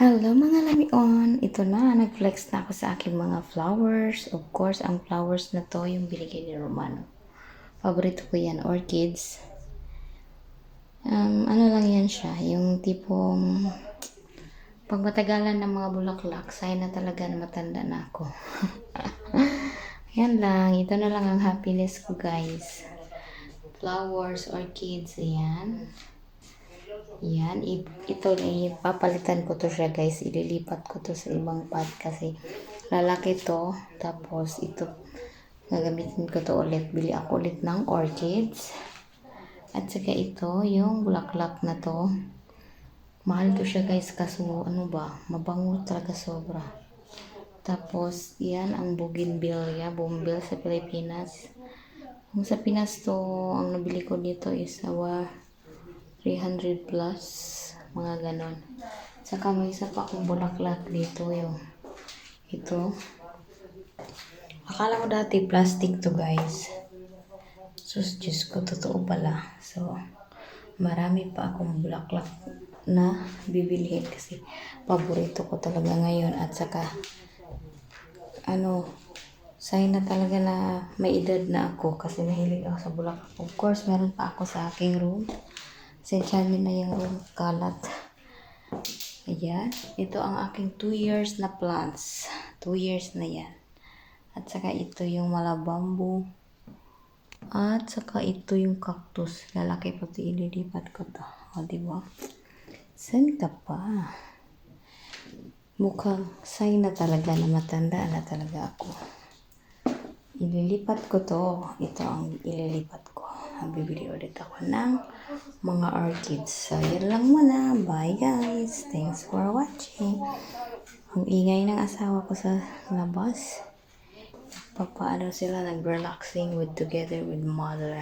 Hello mga lamion! Ito na, nag-flex na ako sa aking mga flowers. Of course, ang flowers na to yung binigay ni Romano. Paborito ko yan, orchids. Ano lang yan siya, yung tipong pag matagalan ng mga bulaklak, sign na talaga na matanda na ako. Yan lang, ito na lang ang happiness ko guys. Flowers, orchids, ayan. Yan, ito papalitan ko to siya guys. Ililipat ko to sa ibang pot kasi lalaki to. Tapos ito, gagamitin ko to ulit. Bili ako ulit ng orchids. At saka ito, yung bulaklak na to. Mahal to siya guys kaso ano ba, mabango talaga sobra. Tapos, yan ang bougainvillea, bougainvillea sa Pilipinas. Kung sa Pinas to, ang nabili ko dito is 300 plus, mga ganon. Saka may isa pa akong bulaklak dito yung ito. Akala ko dati plastic to guys. Sus, Diyos ko, totoo pala. So, marami pa akong bulaklak na bibilihin kasi paborito ko talaga ngayon. At saka, sign na talaga na may edad na ako kasi mahilig ako sa bulaklak. Of course, meron pa ako sa aking room. Sensyahin na yung room kalat. Ayan. Ito ang aking 2 years na plants. 2 years na yan. At saka ito yung malabambo. At saka ito yung cactus. Lalaki pa ito. Ililipat ko to. O, diba? Saan ka pa? Mukhang sign na talaga na matanda na talaga ako. Ililipat ko to. Ito ang ililipat ko. Bibili ulit ako ng mga orchids. So, yun lang muna. Bye guys. Thanks for watching. Ang ingay ng asawa ko sa labas. Papaano sila nag-relaxing with together with mother.